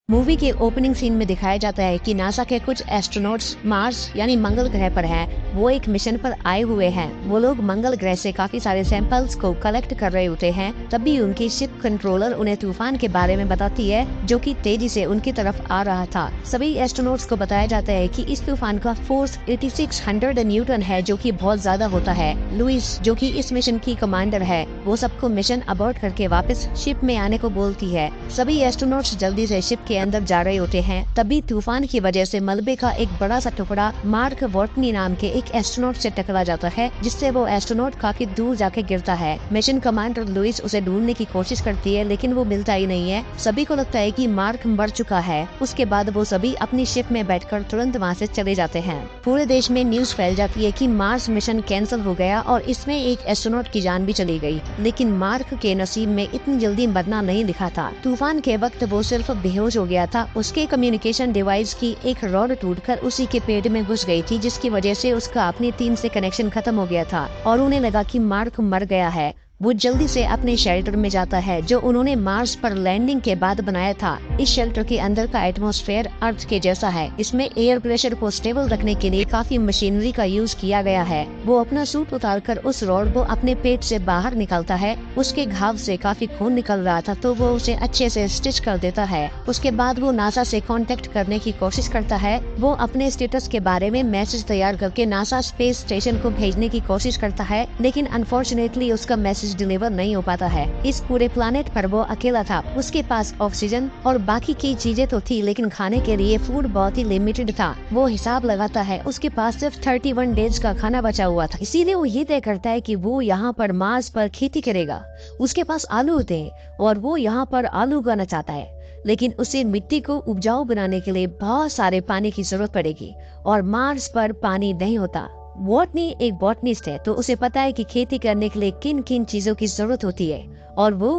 Movie के opening scene में दिखाया जाता है कि नासा के कुछ एस्ट्रोनॉट्स मार्स यानी मंगल ग्रह पर हैं। वो एक मिशन पर आए हुए हैं। वो लोग मंगल ग्रह से काफी सारे सैंपल्स को कलेक्ट कर रहे होते हैं। तभी उनकी शिप कंट्रोलर उन्हें तूफान के बारे में बताती है, जो कि तेजी से उनकी तरफ आ रहा था। सभी एस्ट्रोनॉट्स को बताया जाता है कि इस तूफान का फोर्स 8600 न्यूटन है, जो कि बहुत ज्यादा होता है। लुइस, जो कि इस मिशन की कमांडर है, वो सबको मिशन अबॉर्ट करके वापस शिप में आने को बोलती है। सभी एस्ट्रोनॉट्स जल्दी से शिप के अंदर जा रहे होते हैं। तभी तूफान की वजह से मलबे का एक बड़ा सा टुकड़ा मार्क वॉटनी नाम के एक एस्ट्रोनॉट से टकरा जाता है, जिससे वो एस्ट्रोनॉट काफी दूर जाके गिरता है। मिशन कमांडर लुइस उसे ढूंढने की कोशिश करती है, लेकिन वो मिलता ही नहीं है। सभी को लगता है कि मार्क मर चुका है। उसके बाद वो सभी अपनी शिप में बैठकर तुरंत वहाँ से चले जाते हैं। पूरे देश में न्यूज फैल जाती है कि मार्स मिशन कैंसिल हो गया और इसमें एक एस्ट्रोनॉट की जान भी चली गई। लेकिन मार्क के नसीब में इतनी जल्दी मरना नहीं लिखा था। तूफान के वक्त वो सिर्फ बेहोश हो गया था। उसके कम्युनिकेशन डिवाइस की एक रॉड टूटकर उसी के पेट में घुस गई थी, जिसकी वजह से उसका अपनी टीम से कनेक्शन खत्म हो गया था और उन्हें लगा कि मार्क मर गया है। वो जल्दी से अपने शेल्टर में जाता है, जो उन्होंने मार्स पर लैंडिंग के बाद बनाया था। इस शेल्टर के अंदर का एटमॉस्फेयर अर्थ के जैसा है। इसमें एयर प्रेशर को स्टेबल रखने के लिए काफी मशीनरी का यूज किया गया है। वो अपना सूट उतारकर उस रॉड को अपने पेट से बाहर निकालता है। उसके घाव से काफी खून निकल रहा था, तो वो उसे अच्छे से स्टिच कर देता है। उसके बाद वो नासा से कांटेक्ट करने की कोशिश करता है। वो अपने स्टेटस के बारे में मैसेज तैयार करके नासा स्पेस स्टेशन को भेजने की कोशिश करता है, लेकिन अनफॉर्चुनेटली उसका मैसेज डिलीवर नहीं हो पाता है। इस पूरे प्लानेट पर वो अकेला था। उसके पास ऑक्सीजन और बाकी की चीजें तो थी, लेकिन खाने के लिए फूड बहुत ही लिमिटेड था। वो हिसाब लगाता है, उसके पास सिर्फ 31 डेज का खाना बचा हुआ था। इसीलिए वो ये तय करता है कि वो यहाँ पर मार्स पर खेती करेगा। उसके पास आलू होते हैं और वो यहाँ पर आलू उगाना चाहता है, लेकिन उसे मिट्टी को उपजाऊ बनाने के लिए बहुत सारे पानी की जरूरत पड़ेगी और मार्स पर पानी नहीं होता। वॉटनी एक बॉटनिस्ट है, तो उसे पता है कि खेती करने के लिए किन किन चीजों की जरूरत होती है और वो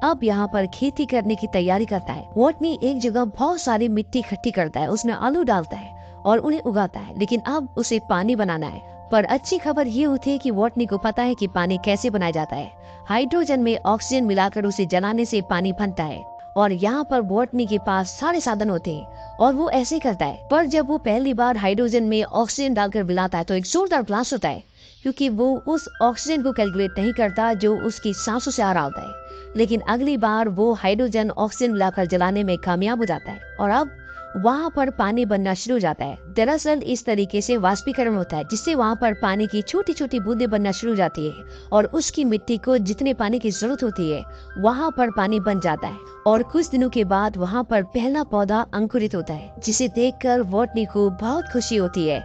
अब यहाँ पर खेती करने की तैयारी करता है। वॉटनी एक जगह बहुत सारी मिट्टी इकट्ठी करता है, उसमें आलू डालता है और उन्हें उगाता है, लेकिन अब उसे पानी बनाना है। पर अच्छी खबर ये होती है कि वॉटनी को पता है कि पानी कैसे बनाया जाता है। हाइड्रोजन में ऑक्सीजन मिलाकर उसे जलाने से पानी बनता है और यहाँ पर बॉटनी के पास सारे साधन होते हैं और वो ऐसे करता है। पर जब वो पहली बार हाइड्रोजन में ऑक्सीजन डालकर मिलाता है तो एक जोरदार ब्लास्ट होता है, क्योंकि वो उस ऑक्सीजन को कैलकुलेट नहीं करता जो उसकी सांसों से आ रहा होता है। लेकिन अगली बार वो हाइड्रोजन ऑक्सीजन मिलाकर जलाने में कामयाब हो जाता है और अब वहाँ पर पानी बनना शुरू हो जाता है। दरअसल इस तरीके से वाष्पीकरण होता है, जिससे वहाँ पर पानी की छोटी छोटी बूंदें बनना शुरू हो जाती है और उसकी मिट्टी को जितने पानी की जरूरत होती है वहाँ पर पानी बन जाता है। और कुछ दिनों के बाद वहाँ पर पहला पौधा अंकुरित होता है, जिसे देखकर वॉटनी को बहुत खुशी होती है।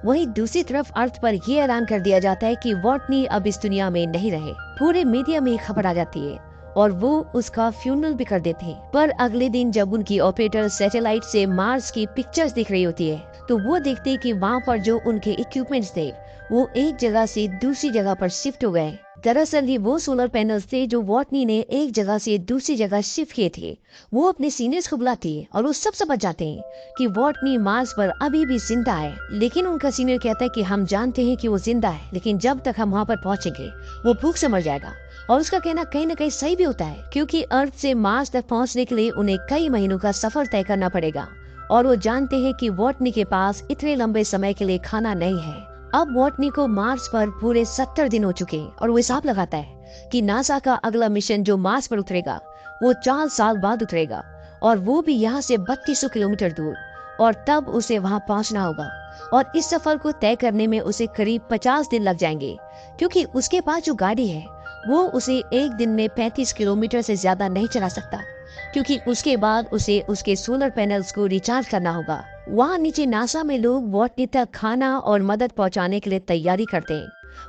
वहीं दूसरी तरफ अर्थ पर यह ऐलान कर दिया जाता है कि वॉटनी अब इस दुनिया में नहीं रहे। पूरे मीडिया में खबर आ जाती है और वो उसका फ्यूनरल भी कर देते हैं। पर अगले दिन जब उनकी ऑपरेटर सैटेलाइट से मार्स की पिक्चर्स दिख रही होती है, तो वो देखते हैं कि वहाँ पर जो उनके इक्विपमेंट्स थे वो एक जगह से दूसरी जगह पर शिफ्ट हो गए। दरअसल ये वो सोलर पैनल्स थे जो वॉटनी ने एक जगह से दूसरी जगह शिफ्ट किए थे। वो अपने सीनियर्स को बुलाती है और वो सब समझ जाते हैं कि वॉटनी मार्स पर अभी भी जिंदा है। लेकिन उनका सीनियर कहता है कि हम जानते हैं कि वो जिंदा है, लेकिन जब तक हम वहाँ पर पहुँचेंगे वो भूख से मर जाएगा। और उसका कहना कहीं न कहीं सही भी होता है, क्योंकि अर्थ से मार्स तक पहुंचने के लिए उन्हें कई महीनों का सफर तय करना पड़ेगा और वो जानते हैं कि वॉटनी के पास इतने लंबे समय के लिए खाना नहीं है। अब वॉटनी को मार्स पर पूरे 70 दिन हो चुके हैं और वो हिसाब लगाता है कि नासा का अगला मिशन जो मार्स पर उतरेगा वो 4 साल बाद उतरेगा और वो भी यहाँ से 3200 किलोमीटर दूर, और तब उसे वहाँ पहुँचना होगा। और इस सफर को तय करने में उसे करीब 50 दिन लग जाएंगे, क्योंकि उसके पास जो गाड़ी है वो उसे एक दिन में 35 किलोमीटर से ज्यादा नहीं चला सकता, क्योंकि उसके बाद उसे उसके सोलर पैनल्स को रिचार्ज करना होगा। वहाँ नीचे नासा में लोग वॉटनी तक खाना और मदद पहुँचाने के लिए तैयारी करते हैं,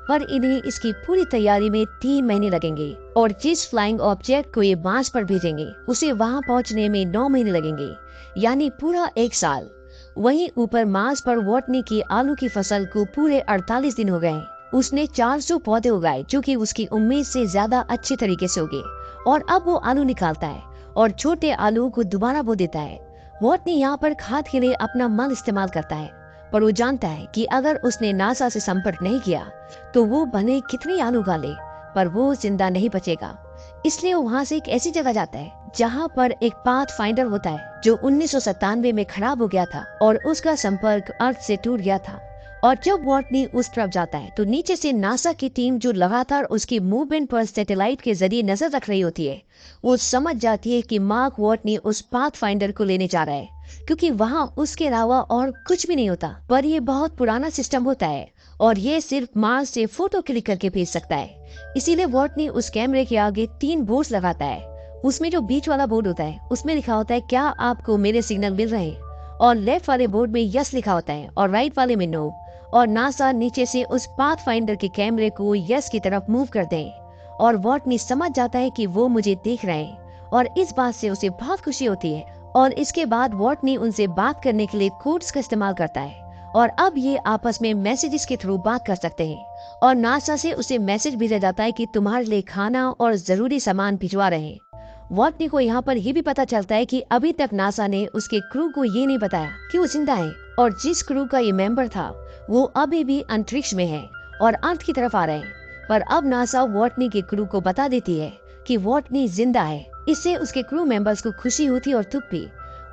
पर इन्हें इसकी पूरी तैयारी में 3 महीने लगेंगे। और जिस फ्लाइंग ऑब्जेक्ट को ये मार्स पर भेजेंगे उसे वहाँ पहुँचने में 9 महीने लगेंगे, यानी पूरा 1 साल। वहीं ऊपर मार्स पर वॉटनी की आलू की फसल को पूरे 48 दिन हो गए। उसने 400 पौधे उगाए, जो कि उसकी उम्मीद से ज्यादा अच्छे तरीके से उगे, और अब वो आलू निकालता है और छोटे आलू को दोबारा बो देता है। वॉटनी यहाँ पर खाद के लिए अपना मल इस्तेमाल करता है, पर वो जानता है कि अगर उसने नासा से संपर्क नहीं किया तो वो भले कितने आलू उगा ले, पर वो जिंदा नहीं बचेगा। इसलिए वो वहाँ से एक ऐसी जगह जाता है जहाँ पर एक पाथ फाइंडर होता है जो 1997 में खराब हो गया था और उसका संपर्क अर्थ से टूट गया था। और जब वॉटनी उस तरफ जाता है तो नीचे से नासा की टीम जो लगातार उसकी मूवमेंट पर सैटेलाइट के जरिए नजर रख रही होती है, वो समझ जाती है कि मार्क वॉटनी उस पाथ फाइंडर को लेने जा रहा है, क्योंकि वहाँ उसके अलावा और कुछ भी नहीं होता। पर ये बहुत पुराना सिस्टम होता है और ये सिर्फ मार्स से फोटो क्लिक करके भेज सकता है। इसीलिए वॉटनी उस कैमरे के आगे 3 बोर्ड्स लगाता है। उसमें जो बीच वाला बोर्ड होता है उसमें लिखा होता है क्या आपको मेरे सिग्नल मिल रहे हैं, और लेफ्ट वाले बोर्ड में यस लिखा होता है और राइट वाले में नो। और नासा नीचे से उस पाथ फाइंडर के कैमरे को यस की तरफ मूव कर दे और वॉटनी समझ जाता है कि वो मुझे देख रहे हैं, और इस बात से उसे बहुत खुशी होती है। और इसके बाद वॉटनी उनसे बात करने के लिए कोड्स का इस्तेमाल करता है और अब ये आपस में मैसेजेस के थ्रू बात कर सकते हैं। और नासा से उसे मैसेज भेजा जाता है कि तुम्हारे लिए खाना और जरूरी सामान भिजवा रहे हैं। वॉटनी को यहाँ पर यह भी पता चलता है कि अभी तक नासा ने उसके क्रू को ये नहीं बताया कि वो जिंदा है, और जिस क्रू का ये मेंबर था वो अभी भी अंतरिक्ष में है और अर्थ की तरफ आ रहे हैं। पर अब नासा वॉटनी के क्रू को बता देती है कि वॉटनी जिंदा है। इससे उसके क्रू मेंबर्स को खुशी होती है और दुख भी।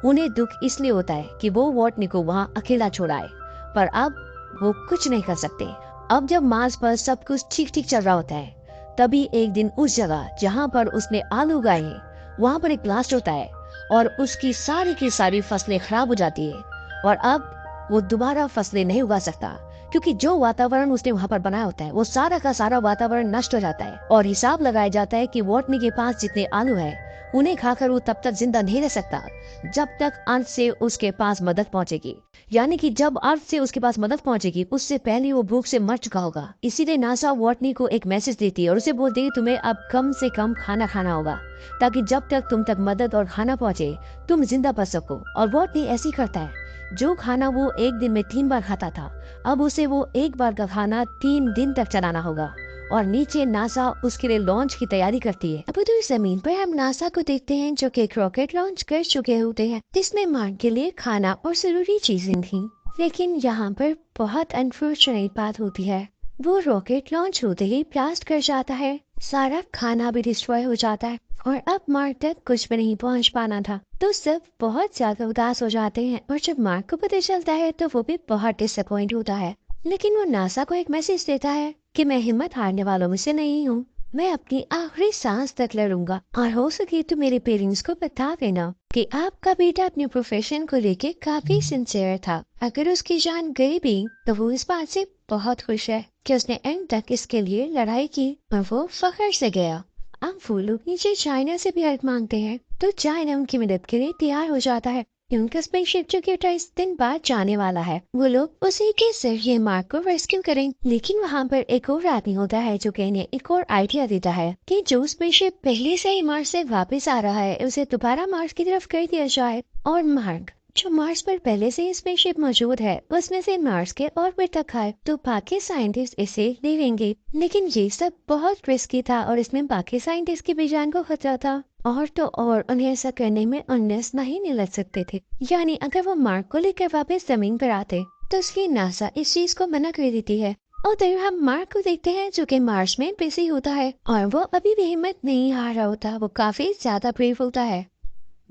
उन्हें दुख इसलिए होता है कि वो वॉटनी को वहाँ अकेला छोड़ाए, पर अब वो कुछ नहीं कर सकते। अब जब मार्स पर सब कुछ ठीक ठीक चल रहा होता है, तभी एक दिन उस जगह जहाँ पर उसने आलू उगाए हैं वहाँ पर एक ब्लास्ट होता है और उसकी सारी की सारी फसलें खराब हो जाती है। और अब वो दोबारा फसलें नहीं उगा सकता, क्योंकि जो वातावरण उसने वहाँ पर बनाया होता है वो सारा का सारा वातावरण नष्ट हो जाता है। और हिसाब लगाया जाता है कि वॉटनी के पास जितने आलू है उन्हें खाकर वो तब तक जिंदा नहीं रह सकता जब तक अर्थ से उसके पास मदद पहुंचेगी। यानी कि जब अर्थ से उसके पास मदद पहुंचेगी उससे पहले वो भूख से मर चुका होगा। इसीलिए नासा वॉटनी को एक मैसेज देती है और उसे बोलती है तुम्हें अब कम से कम खाना खाना होगा, ताकि जब तक तुम तक मदद और खाना पहुंचे तुम जिंदा बच सको। और वॉटनी ऐसे ही करता है। जो खाना वो एक दिन में 3 बार खाता था, अब उसे वो एक बार का खाना 3 दिन तक चलाना होगा। और नीचे नासा उसके लिए लॉन्च की तैयारी करती है। अब उधर जमीन पर हम नासा को देखते हैं जो कि एक रॉकेट लॉन्च कर चुके होते हैं, जिसमें मार्क के लिए खाना और जरूरी चीजें थी। लेकिन यहाँ पर बहुत अनफॉर्चुनेट बात होती है, वो रॉकेट लॉन्च होते ही ब्लास्ट कर जाता है, सारा खाना भी डिस्ट्रॉय हो जाता है और अब मार्क तक कुछ भी नहीं पहुँच पाना था। तो सब बहुत ज्यादा उदास हो जाते हैं और जब मार्क को पता चलता है तो वो भी बहुत डिसअपॉइंट होता है। लेकिन वो नासा को एक मैसेज देता है कि मैं हिम्मत हारने वालों में से नहीं हूँ, मैं अपनी आखिरी सांस तक लड़ूंगा। और हो सके तो मेरे पेरेंट्स को बता देना कि आपका बेटा अपने प्रोफेशन को लेके काफी सिंसियर था। अगर उसकी जान गई भी तो वो इस बात से बहुत खुश है कि उसने एंड तक इसके लिए लड़ाई की और वो फख्र से गया। अब वो लोग नीचे चाइना से भी हेल्प मांगते हैं, तो चाइना उनकी मदद के लिए तैयार हो जाता है। उनका स्पेसशिप जो कि 28 दिन बाद जाने वाला है, वो लोग उसी के जरिए मार्क को रेस्क्यू करें। लेकिन वहाँ पर एक और आदमी होता है जो कहने एक और आइडिया देता है कि जो स्पेसशिप पहले से ही मार्स से वापस आ रहा है उसे दोबारा मार्स की तरफ कर दिया जाए, और मार्क जो मार्स पर पहले से ही स्पेसशिप मौजूद है उसमें से मार्स के ऑर्बिट तक आए तो बाकी साइंटिस्ट इसे ले लेंगे। लेकिन ये सब बहुत रिस्की था और इसमें बाकी साइंटिस्ट की भी जान को खतरा था। और तो और उन्हें ऐसा करने में 19 महीने लग सकते थे। यानी अगर वो मार्क को लेकर वापस जमीन पर आते तो इसलिए नासा इस चीज को मना कर देती है। और फिर हम मार्क को देखते हैं जो कि मार्स में बिजी होता है और वो अभी भी हिम्मत नहीं हार रहा होता, वो काफी ज्यादा ब्रेव होता है।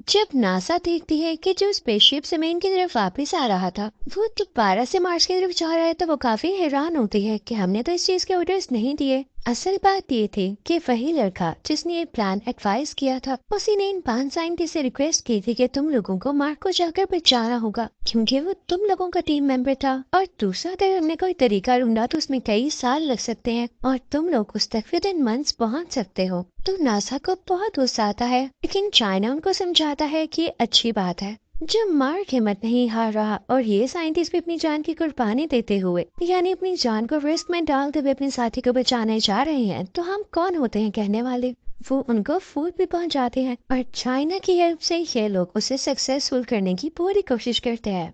जब नासा देखती है कि जो स्पेसशिप जमीन की तरफ वापस आ रहा था वो दोबारा से मार्स की तरफ जा रहा है, तो वो काफी हैरान होती है कि हमने तो इस चीज के ऑर्डर्स नहीं दिए। असल बात ये थी कि वही लड़का जिसने ये प्लान एडवाइस किया था उसी ने इन 5 साइंटिस्ट से रिक्वेस्ट की थी कि तुम लोगों को मार्क को जाकर बचाना होगा, क्योंकि वो तुम लोगों का टीम मेंबर था। और दूसरा, अगर हमने कोई तरीका ढूंढा तो उसमें कई साल लग सकते हैं और तुम लोग उस तक विद इन मंथ्स पहुँच सकते हो। तो नासा को बहुत गुस्सा आता है, लेकिन चाइना उनको समझाता है कि अच्छी बात है। जब मार्क हिम्मत नहीं हार रहा और ये साइंटिस्ट भी अपनी जान की कुर्बानी देते हुए, यानी अपनी जान को रिस्क में डालते हुए अपने साथी को बचाने जा रहे हैं, तो हम कौन होते हैं कहने वाले। वो उनको फूड भी पहुंचाते हैं और चाइना की हेल्प से ये लोग उसे सक्सेसफुल करने की पूरी कोशिश करते हैं।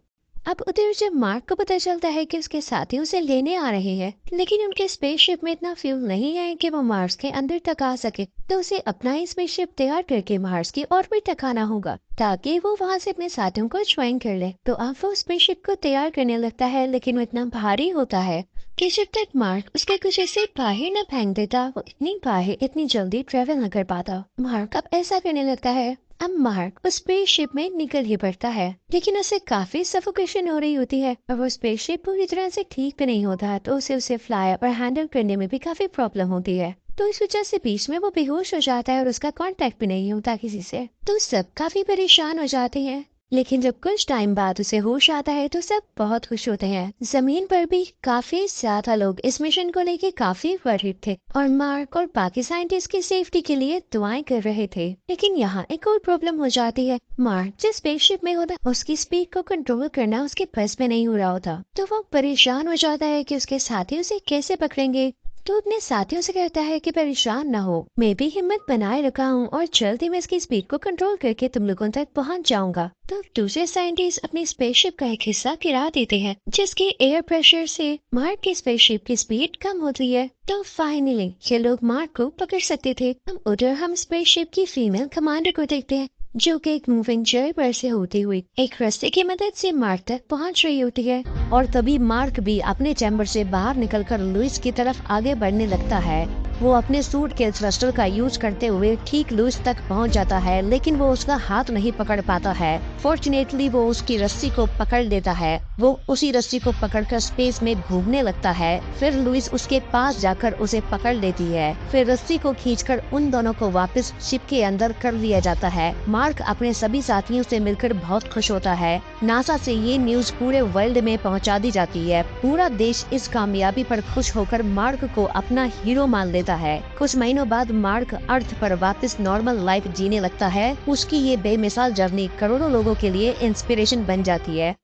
अब उधर जब मार्क को पता चलता है कि उसके साथी उसे लेने आ रहे हैं, लेकिन उनके स्पेसशिप में इतना फ्यूल नहीं है कि वो मार्स के अंदर तक आ सके, तो उसे अपना ही स्पेसशिप तैयार करके मार्स की ऑर्बिट तक आना होगा ताकि वो वहाँ से अपने साथियों को ज्वाइन कर ले। तो अब वो स्पेसशिप को तैयार करने लगता है, लेकिन वो इतना भारी होता है कि जब तक मार्क उसके कुछ ऐसे बाहर न फेंक देता, वो इतनी बाहर इतनी जल्दी ट्रेवल न कर पाता। मार्क अब ऐसा करने लगता है। अब मार्क उस स्पेसशिप में निकल ही पड़ता है, लेकिन उसे काफी सफोकेशन हो रही होती है और वो स्पेसशिप पूरी तरह से ठीक भी नहीं होता, तो उसे फ्लाई और हैंडल करने में भी काफी प्रॉब्लम होती है। तो इस वजह से बीच में वो बेहोश हो जाता है और उसका कांटेक्ट भी नहीं होता किसी से। तो सब काफी परेशान हो जाते हैं। लेकिन जब कुछ टाइम बाद उसे होश आता है तो सब बहुत खुश होते हैं। जमीन पर भी काफी ज्यादा लोग इस मिशन को लेके काफी वरीड थे और मार्क और बाकी साइंटिस्ट की सेफ्टी के लिए दुआएं कर रहे थे। लेकिन यहाँ एक और प्रॉब्लम हो जाती है। मार्क जिस स्पेसशिप में होता है उसकी स्पीड को कंट्रोल करना उसके बस में नहीं हो रहा होता, तो वो परेशान हो जाता है कि उसके साथी उसे कैसे पकड़ेंगे। तो अपने साथियों से कहता है कि परेशान ना हो, मैं भी हिम्मत बनाए रखा हूँ और जल्द ही मैं इसकी स्पीड को कंट्रोल करके तुम लोगों तक पहुँच जाऊंगा। तो दूसरे साइंटिस्ट अपनी स्पेसशिप का एक हिस्सा गिरा देते हैं, जिसके एयर प्रेशर से मार्क की स्पेसशिप की स्पीड कम होती है। तो फाइनली ये लोग मार्क को पकड़ सकते थे। अब उधर हम स्पेसशिप की फीमेल कमांडर को देखते हैं, जो कि एक मूविंग चेयर पर से होती हुई एक रस्ते की मदद से मार्क तक पहुंच रही होती है। और तभी मार्क भी अपने चैम्बर से बाहर निकलकर लुइस की तरफ आगे बढ़ने लगता है। वो अपने सूट के थ्रस्टर का यूज करते हुए ठीक लुइस तक पहुंच जाता है, लेकिन वो उसका हाथ नहीं पकड़ पाता है। फॉर्चुनेटली वो उसकी रस्सी को पकड़ लेता है। वो उसी रस्सी को पकड़कर स्पेस में घूमने लगता है। फिर लुइस उसके पास जाकर उसे पकड़ लेती है। फिर रस्सी को खींचकर उन दोनों को वापस शिप के अंदर कर दिया जाता है। मार्क अपने सभी साथियों से मिलकर बहुत खुश होता है। नासा से ये न्यूज पूरे वर्ल्ड में पहुंचा दी जाती है। पूरा देश इस कामयाबी पर खुश होकर मार्क को अपना हीरो मान लेता है। कुछ महीनों बाद मार्क अर्थ पर वापस नॉर्मल लाइफ जीने लगता है। उसकी ये बेमिसाल जर्नी करोड़ों लोगों के लिए इंस्पिरेशन बन जाती है।